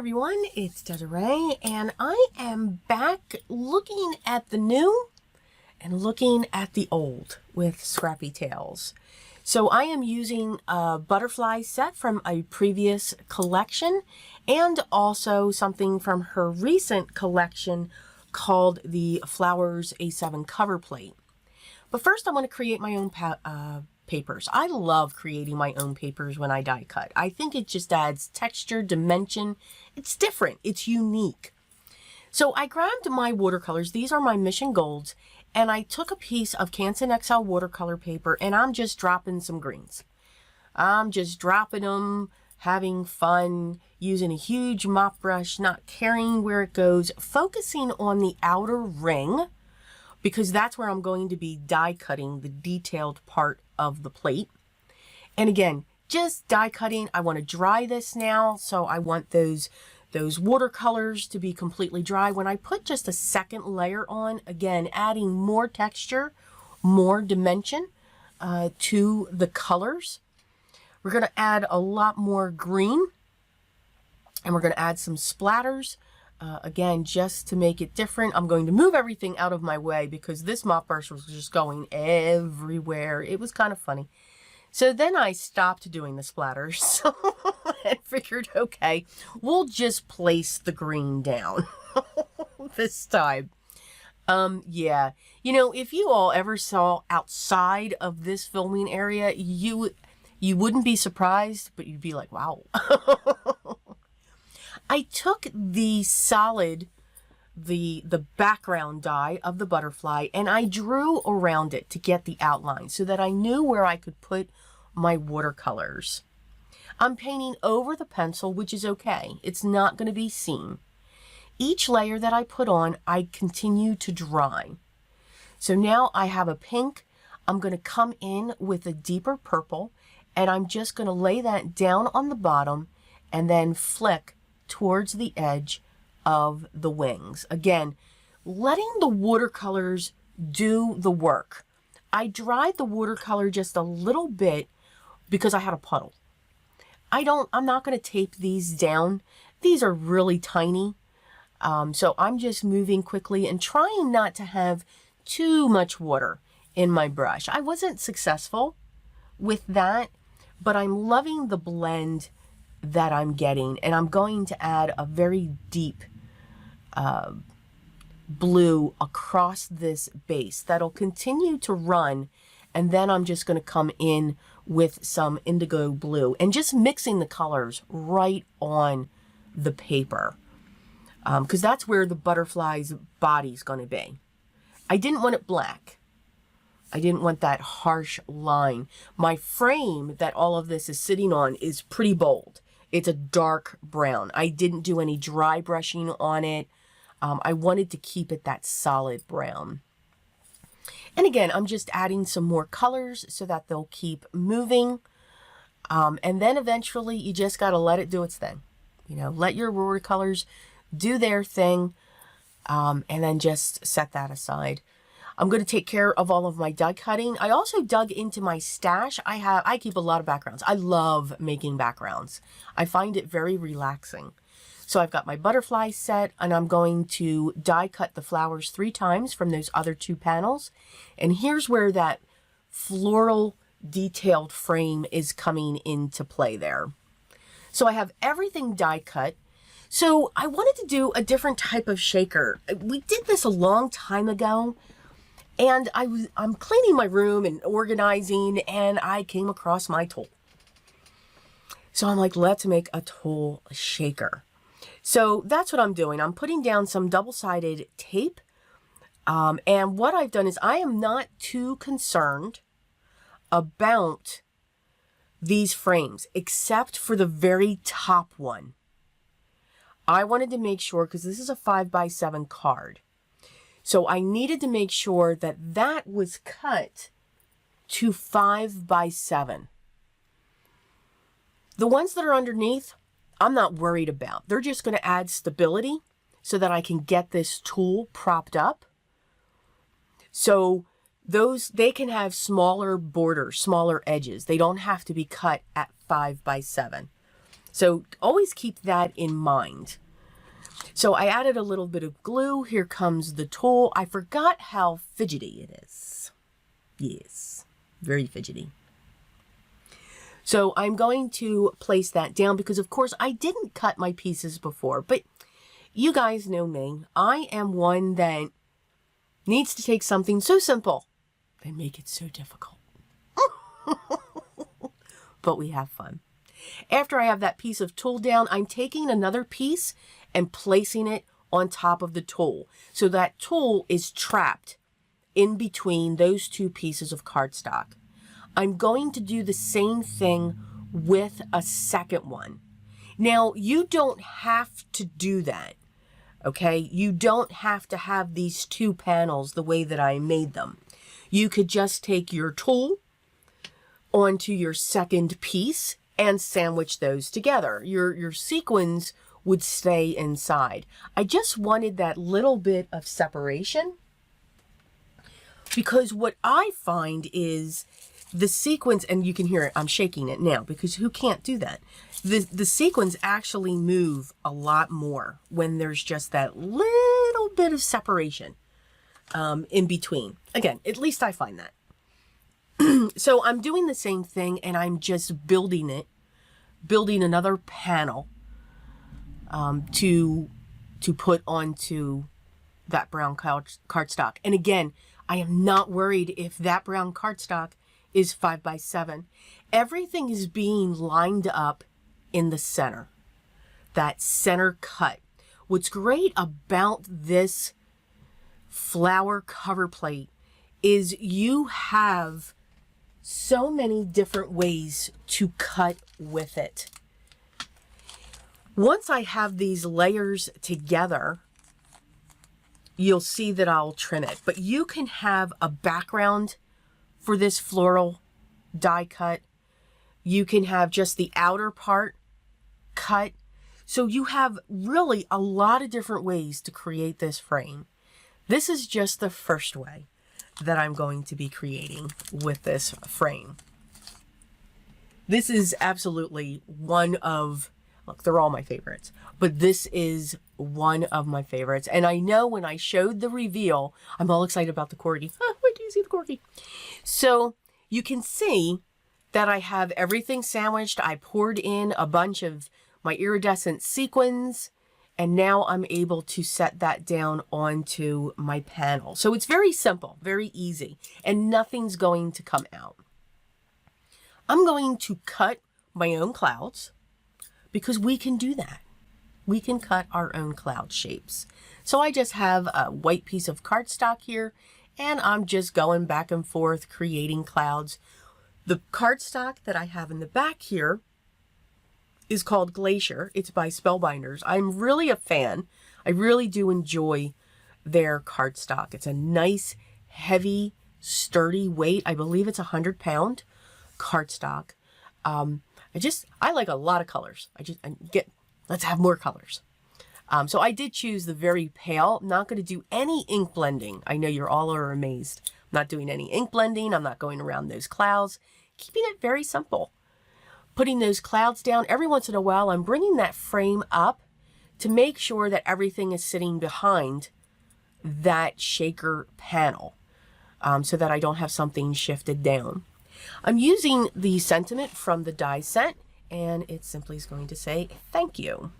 everyone, it's Desiree, and I am back looking at the new and looking at the old with Scrappy Tales. So I am using a butterfly set from a previous collection and also something from her recent collection called the Flowers A7 cover plate. But first I want to create my own papers. I love creating my own papers when I die cut. I think it just adds texture, dimension. It's different. It's unique. So I grabbed my watercolors. These are my Mission Golds. And I took a piece of Canson XL watercolor paper and I'm just dropping some greens. I'm just dropping them, having fun, using a huge mop brush, not caring where it goes, focusing on the outer ring because that's where I'm going to be die cutting the detailed part of the plate. And again, just die cutting. I want to dry this now, so I want those watercolors to be completely dry. When I put just a second layer on, again, adding more texture, more dimension to the colors. We're going to add a lot more green, and we're going to add some splatters. Again, just to make it different, I'm going to move everything out of my way because this mop brush was just going everywhere. It was kind of funny. So then I stopped doing the splatters and figured, okay, we'll just place the green down this time. Yeah, you know, if you all ever saw outside of this filming area, you wouldn't be surprised, but you'd be like, wow. I took the solid, the background die of the butterfly, and I drew around it to get the outline so that I knew where I could put my watercolors. I'm painting over the pencil, which is okay. It's not going to be seen. Each layer that I put on, I continue to dry. So now I have a pink. I'm going to come in with a deeper purple, and I'm just going to lay that down on the bottom and then flick towards the edge of the wings. Again, letting the watercolors do the work. I dried the watercolor just a little bit because I had a puddle. I'm not going to tape these down. These are really tiny. So I'm just moving quickly and trying not to have too much water in my brush. I wasn't successful with that, but I'm loving the blend that I'm getting, and I'm going to add a very deep blue across this base that'll continue to run, and then I'm just going to come in with some indigo blue and just mixing the colors right on the paper because that's where the butterfly's body's going to be. I didn't want it black. I didn't want that harsh line. My frame that all of this is sitting on is pretty bold. It's a dark brown. I didn't do any dry brushing on it. I wanted to keep it that solid brown. And again, I'm just adding some more colors so that they'll keep moving. And then eventually you just got to let it do its thing. You know, let your watercolors do their thing, and then just set that aside. I'm going to take care of all of my die cutting. I also dug into my stash. I keep a lot of backgrounds. I love making backgrounds. I find it very relaxing. So I've got my butterfly set, and I'm going to die cut the flowers 3 times from those other 2 panels. And here's where that floral detailed frame is coming into play there. So I have everything die cut. So I wanted to do a different type of shaker. We did this a long time ago. And I'm cleaning my room and organizing, and I came across my tool. So I'm like, let's make a tool shaker. So that's what I'm doing. I'm putting down some double-sided tape. And what I've done is I am not too concerned about these frames, except for the very top one. I wanted to make sure, because this is a 5x7 card. So I needed to make sure that that was cut to 5x7. The ones that are underneath, I'm not worried about. They're just going to add stability so that I can get this tool propped up. So they can have smaller borders, smaller edges. They don't have to be cut at 5x7. So always keep that in mind. So I added a little bit of glue. Here comes the tulle. I forgot how fidgety it is. Yes, very fidgety. So I'm going to place that down because, of course, I didn't cut my pieces before. But you guys know me. I am one that needs to take something so simple and make it so difficult. But we have fun. After I have that piece of tulle down, I'm taking another piece and placing it on top of the tulle. So that tulle is trapped in between those two pieces of cardstock. I'm going to do the same thing with a second one. Now, you don't have to do that, okay? You don't have to have these two panels the way that I made them. You could just take your tulle onto your second piece and sandwich those together. Your sequins would stay inside. I just wanted that little bit of separation because what I find is the sequins, and you can hear it, I'm shaking it now because who can't do that? The sequins actually move a lot more when there's just that little bit of separation in between. Again, at least I find that. So I'm doing the same thing and I'm just building another panel to put onto that brown cardstock. And again, I am not worried if that brown cardstock is 5 by 7. Everything is being lined up in the center, that center cut. What's great about this flower cover plate is you have so many different ways to cut with it. Once I have these layers together, you'll see that I'll trim it, but you can have a background for this floral die cut. You can have just the outer part cut. So you have really a lot of different ways to create this frame. This is just the first way that I'm going to be creating with this frame. This is absolutely one of, look, they're all my favorites, but this is one of my favorites. And I know when I showed the reveal, I'm all excited about the corgi. Wait till you see the corgi. So you can see that I have everything sandwiched. I poured in a bunch of my iridescent sequins, and now I'm able to set that down onto my panel. So it's very simple, very easy, and nothing's going to come out. I'm going to cut my own clouds because we can do that. We can cut our own cloud shapes. So I just have a white piece of cardstock here, and I'm just going back and forth creating clouds. The cardstock that I have in the back here is called Glacier. It's by Spellbinders. I'm really a fan. I really do enjoy their cardstock. It's a nice, heavy, sturdy weight. I believe it's 100-pound cardstock. I like a lot of colors. Let's have more colors. So I did choose the very pale. I'm not going to do any ink blending. I know you're all are amazed. I'm not doing any ink blending. I'm not going around those clouds. Keeping it very simple. Putting those clouds down. Every once in a while, I'm bringing that frame up to make sure that everything is sitting behind that shaker panel so that I don't have something shifted down. I'm using the sentiment from the die set, and it simply is going to say, thank you.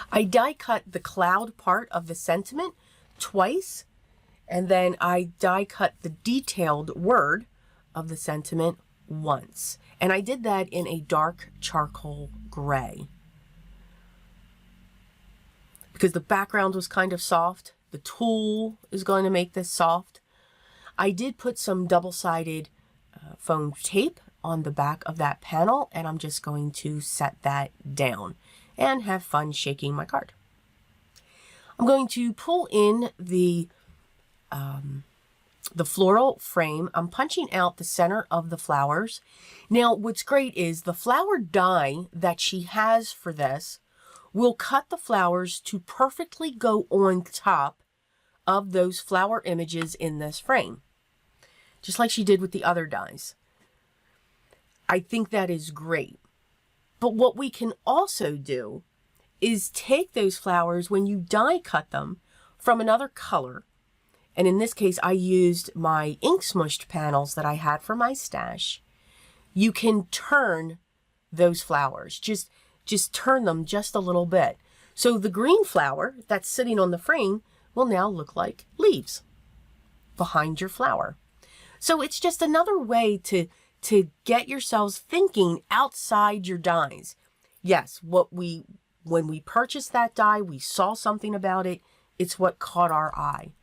I die cut the cloud part of the sentiment twice, and then I die cut the detailed word of the sentiment once. And I did that in a dark charcoal gray because the background was kind of soft. The tulle is going to make this soft. I did put some double-sided foam tape on the back of that panel, and I'm just going to set that down and have fun shaking my card. I'm going to pull in the floral frame. I'm punching out the center of the flowers. Now, what's great is the flower die that she has for this will cut the flowers to perfectly go on top of those flower images in this frame, just like she did with the other dies. I think that is great. But what we can also do is take those flowers when you die cut them from another color. And in this case, I used my ink smushed panels that I had for my stash. You can turn those flowers, just turn them just a little bit. So the green flower that's sitting on the frame will now look like leaves behind your flower. So it's just another way to get yourselves thinking outside your dies. Yes, when we purchased that die, we saw something about it. It's what caught our eye.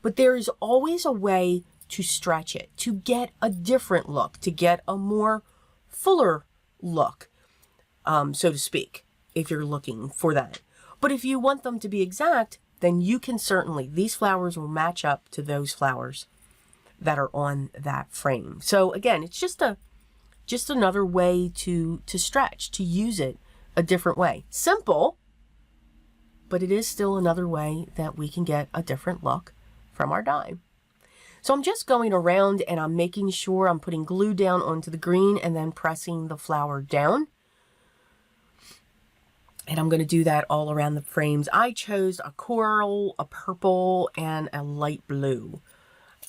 But there is always a way to stretch it, to get a different look, to get a more fuller look, so to speak, if you're looking for that. But if you want them to be exact, then you can certainly, these flowers will match up to those flowers that are on that frame. So again, it's just another way to stretch, to use it a different way. Simple, but it is still another way that we can get a different look from our die. So I'm just going around and I'm making sure I'm putting glue down onto the green and then pressing the flower down. And I'm going to do that all around the frames. I chose a coral, a purple, and a light blue.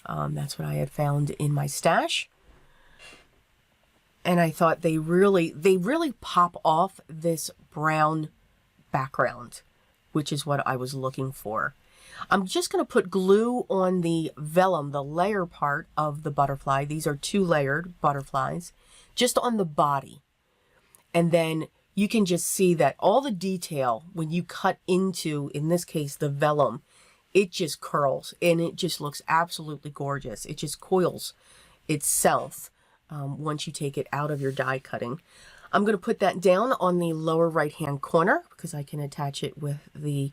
That's what I had found in my stash. And I thought they really pop off this brown background, which is what I was looking for. I'm just going to put glue on the vellum, the layer part of the butterfly. These are 2 layered butterflies, just on the body. And then you can just see that all the detail, when you cut into, in this case, the vellum, it just curls and it just looks absolutely gorgeous. It just coils itself once you take it out of your die cutting. I'm going to put that down on the lower right hand corner because I can attach it with the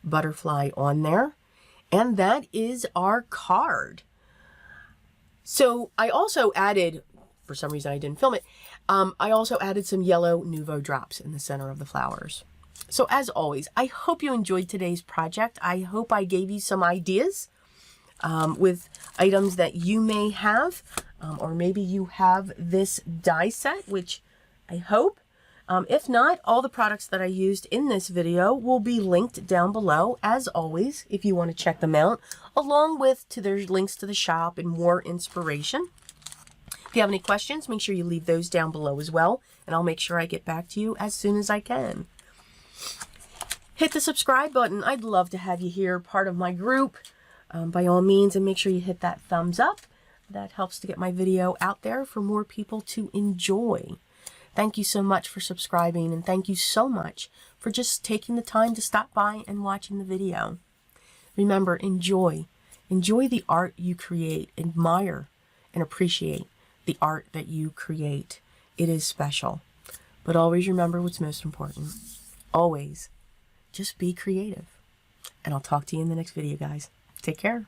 butterfly on there. And that is our card. So I also added, for some reason I didn't film it, I also added some yellow Nouveau drops in the center of the flowers. So as always, I hope you enjoyed today's project. I hope I gave you some ideas with items that you may have, or maybe you have this die set, which I hope. If not, all the products that I used in this video will be linked down below, as always, if you want to check them out, along with their links to the shop and more inspiration. If you have any questions, make sure you leave those down below as well, and I'll make sure I get back to you as soon as I can. Hit the subscribe button. I'd love to have you here, part of my group, by all means, and make sure you hit that thumbs up. That helps to get my video out there for more people to enjoy. Thank you so much for subscribing, and thank you so much for just taking the time to stop by and watching the video. Remember, enjoy the art you create. Admire and appreciate the art that you create. It is special. But always remember what's most important. Always just be creative. And I'll talk to you in the next video, guys. Take care.